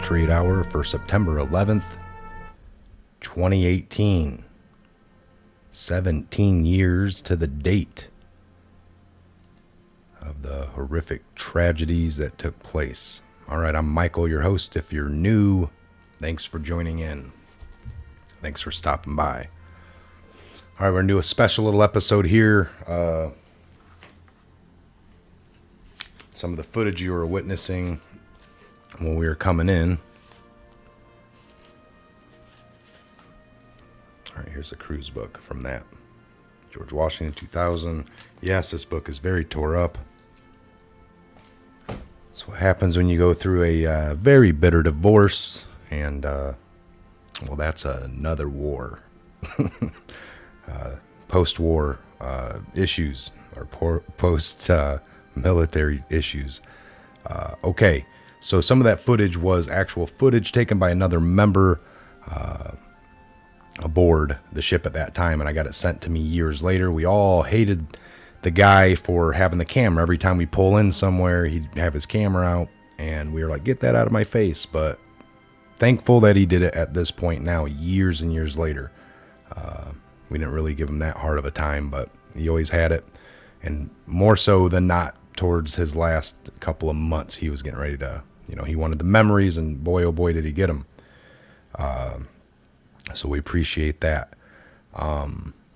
Patriot Hour for September 11th, 2018. 17 years to the date of the horrific tragedies that took place. All right, I'm Michael, your host. If you're new, thanks for joining in. Thanks for stopping by. All right, we're going to do a special little episode here. Some of the footage you were witnessing when we were coming in. All right, here's a cruise book from that. George Washington, 2000. Yes, this book is very tore up. That's what happens when you go through a very bitter divorce. And, well, that's another war. Post-war issues or post-military issues. Okay, so some of that footage was actual footage taken by another member aboard the ship at that time, and I got it sent to me years later. We all hated the guy for having the camera. Every time we pull in somewhere, he'd have his camera out, and we were like, get that out of my face. But thankful that he did it at this point now, years and years later. We didn't really give him that hard of a time, but he always had it. And more so than not, towards his last couple of months, he was getting ready to, he wanted the memories, and boy, oh boy, did he get them. So we appreciate that. A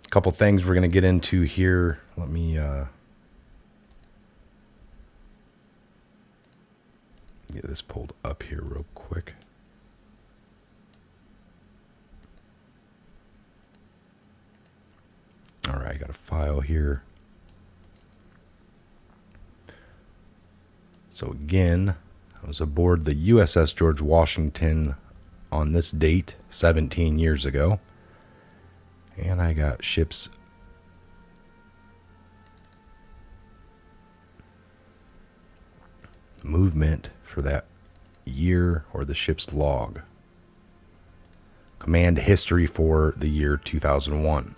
couple things we're going to get into here. Let me get this pulled up here real quick. All right, I got a file here. So again, I was aboard the USS George Washington on this date 17 years ago. And I got ship's movement for that year, or the ship's log. Command history for the year 2001.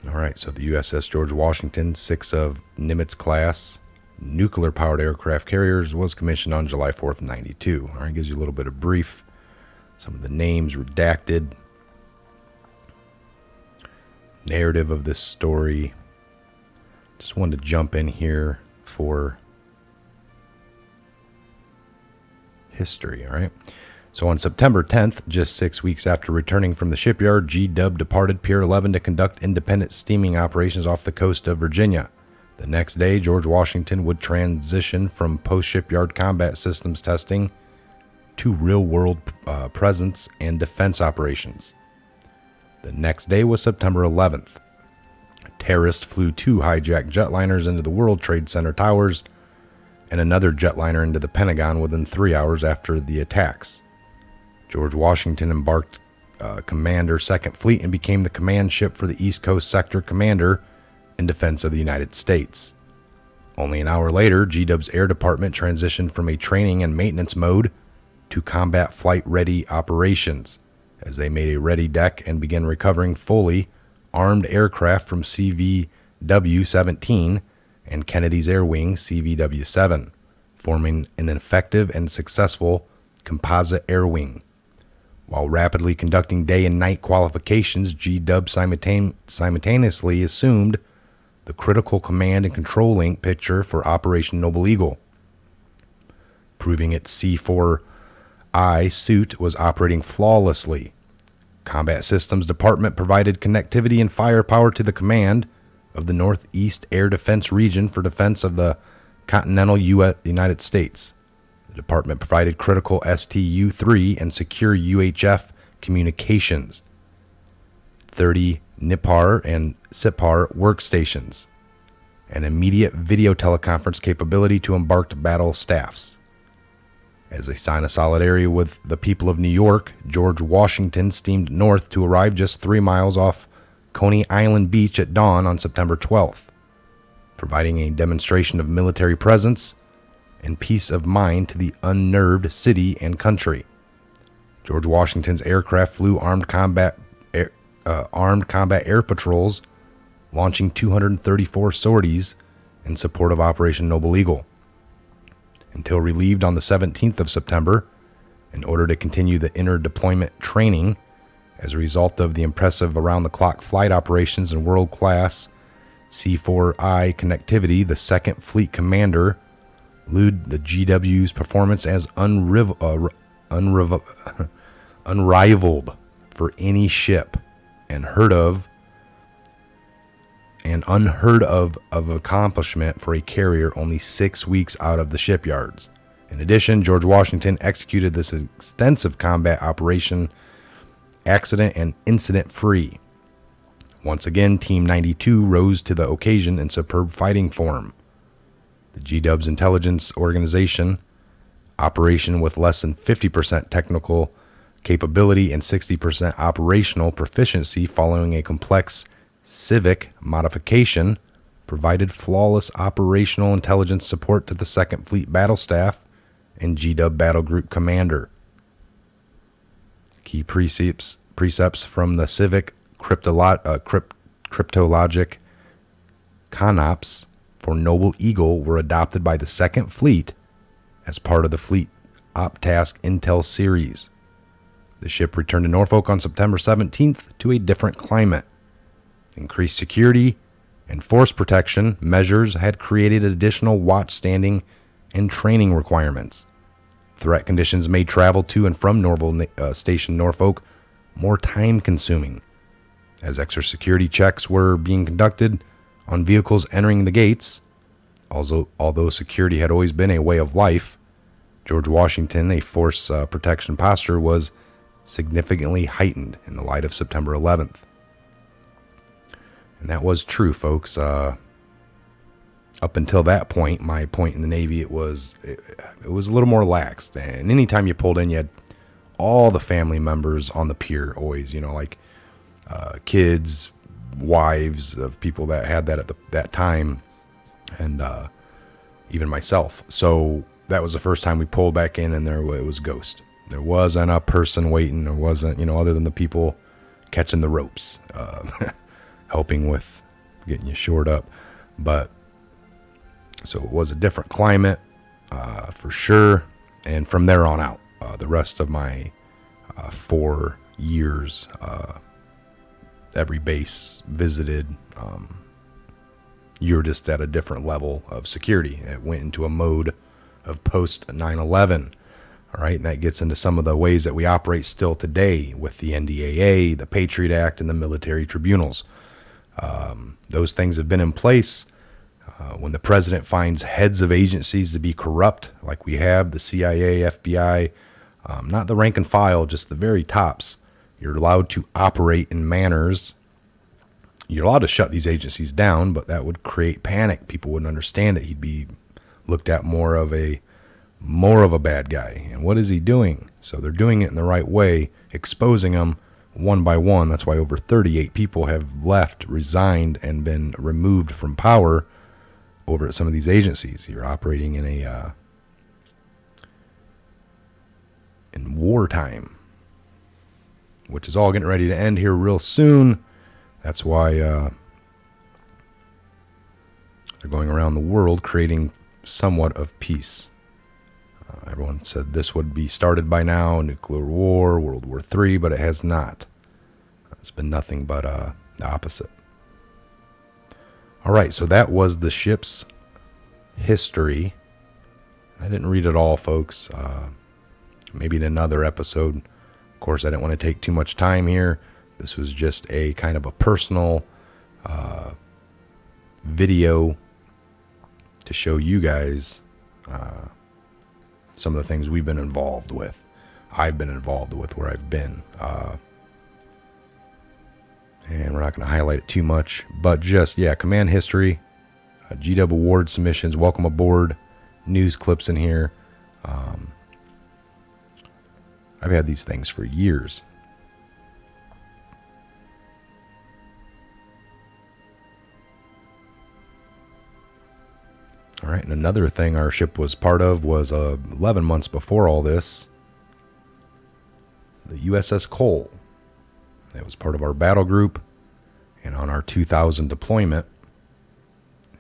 All right, so the USS George Washington, 6 of Nimitz class nuclear-powered aircraft carriers, was commissioned on July 4th, 92. All right, gives you a little bit of brief. Some of the names redacted. Narrative of this story. Just wanted to jump in here for history, all right? So on September 10th, just 6 weeks after returning from the shipyard, G-Dub departed Pier 11 to conduct independent steaming operations off the coast of Virginia. The next day, George Washington would transition from post-shipyard combat systems testing to real-world presence and defense operations. The next day was September 11th. Terrorists flew 2 hijacked jetliners into the World Trade Center towers and another jetliner into the Pentagon within 3 hours after the attacks. George Washington embarked Commander 2nd Fleet and became the command ship for the East Coast Sector Commander in defense of the United States. Only an hour later, G-Dub's Air Department transitioned from a training and maintenance mode to combat flight-ready operations, as they made a ready deck and began recovering fully armed aircraft from CVW-17 and Kennedy's Air Wing CVW-7, forming an effective and successful composite air wing. While rapidly conducting day and night qualifications, G-Dub simultaneously assumed the critical command and control link picture for Operation Noble Eagle, proving its C-4I suit was operating flawlessly. Combat Systems Department provided connectivity and firepower to the command of the Northeast Air Defense Region for defense of the continental United States. The department provided critical STU-3 and secure UHF communications, 30 NIPAR and SIPAR workstations, and immediate video teleconference capability to embarked battle staffs. As a sign of solidarity with the people of New York, George Washington steamed north to arrive just 3 miles off Coney Island Beach at dawn on September 12th, providing a demonstration of military presence and peace of mind to the unnerved city and country. George Washington's aircraft flew armed combat air patrols, launching 234 sorties in support of Operation Noble Eagle. until relieved on the 17th of September in order to continue the inter-deployment training. As a result of the impressive around-the-clock flight operations and world-class C4I connectivity, the 2nd Fleet Commander viewed the GW's performance as unrivaled for any ship and unheard of accomplishment for a carrier only 6 weeks out of the shipyards. In addition, George Washington executed this extensive combat operation accident and incident free. Once again, Team 92 rose to the occasion in superb fighting form. The GW's intelligence organization operation with less than 50% technical capability and 60% operational proficiency following a complex civic modification provided flawless operational intelligence support to the 2nd Fleet Battle Staff and GW Battle Group Commander. Key precepts from the civic cryptologic CONOPS for Noble Eagle were adopted by the 2nd Fleet as part of the Fleet OpTask Intel series. The ship returned to Norfolk on September 17th to a different climate. Increased security and force protection measures had created additional watch standing and training requirements. Threat conditions made travel to and from Station Norfolk more time-consuming, as extra security checks were being conducted on vehicles entering the gates. Although security had always been a way of life, George Washington, a force protection posture was significantly heightened in the light of September 11th. And that was true, folks. Up until that point, my point in the Navy, it was a little more lax. And anytime you pulled in, you had all the family members on the pier, always, like kids, wives of people that had that at that time, and even myself. So that was the first time we pulled back in, and it was ghost. There wasn't a person waiting. There wasn't, other than the people catching the ropes, helping with getting you shored up. But so it was a different climate, for sure. And from there on out, the rest of my 4 years, every base visited, you're just at a different level of security. It went into a mode of post 9/11. All right, and that gets into some of the ways that we operate still today with the NDAA, the Patriot Act, and the military tribunals. Those things have been in place. When the president finds heads of agencies to be corrupt, like we have the CIA, FBI, not the rank and file, just the very tops, you're allowed to operate in manners. You're allowed to shut these agencies down, but that would create panic. People wouldn't understand it. He'd be looked at more of a bad guy. And what is he doing? So they're doing it in the right way, exposing them one by one. That's why over 38 people have left, resigned, and been removed from power over at some of these agencies. You're operating in in wartime, which is all getting ready to end here real soon. That's why they're going around the world creating somewhat of peace. Everyone said this would be started by now, nuclear war, World War III, but it has not. It's been nothing but the opposite. All right, so that was the ship's history. I didn't read it all, folks. Maybe in another episode. Of course, I didn't want to take too much time here. This was just a kind of a personal video to show you guys some of the things we've been involved with. I've been involved with where I've been. And we're not going to highlight it too much, but just, command history, GW award submissions, welcome aboard, news clips in here. I've had these things for years. All right, and another thing our ship was part of was 11 months before all this, the USS Cole. That was part of our battle group, and on our 2000 deployment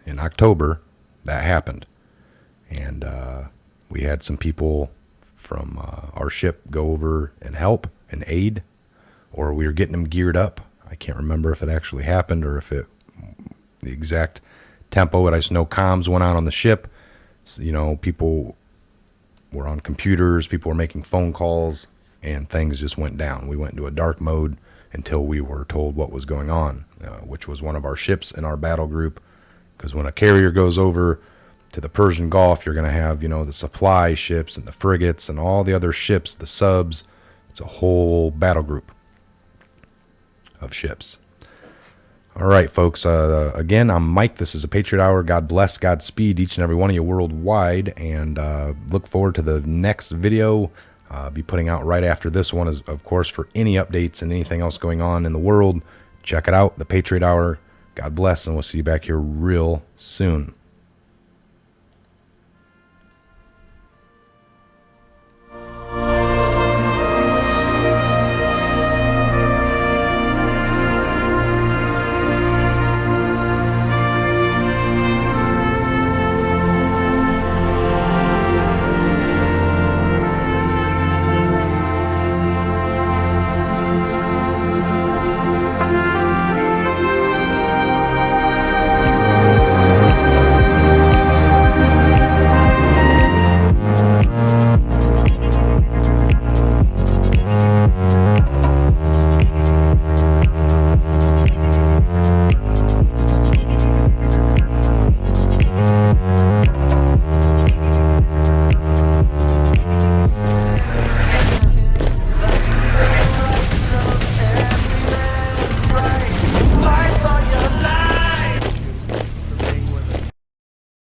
in October, that happened. And We had some people from our ship go over and help and aid, or we were getting them geared up. I can't remember if it actually happened or if the exact tempo. But I just know comms went out on the ship. So, you know, people were on computers, people were making phone calls, and things just went down. We went into a dark mode until we were told what was going on, which was one of our ships in our battle group. Because when a carrier goes over to the Persian Gulf, you're going to have, you know, the supply ships and the frigates and all the other ships, the subs. It's a whole battle group of ships. All right, folks. Again, I'm Mike. This is a Patriot Hour. God bless, Godspeed each and every one of you worldwide. And look forward to the next video. Be putting out right after this one, is, of course, for any updates and anything else going on in the world. Check it out, the Patriot Hour. God bless, and we'll see you back here real soon.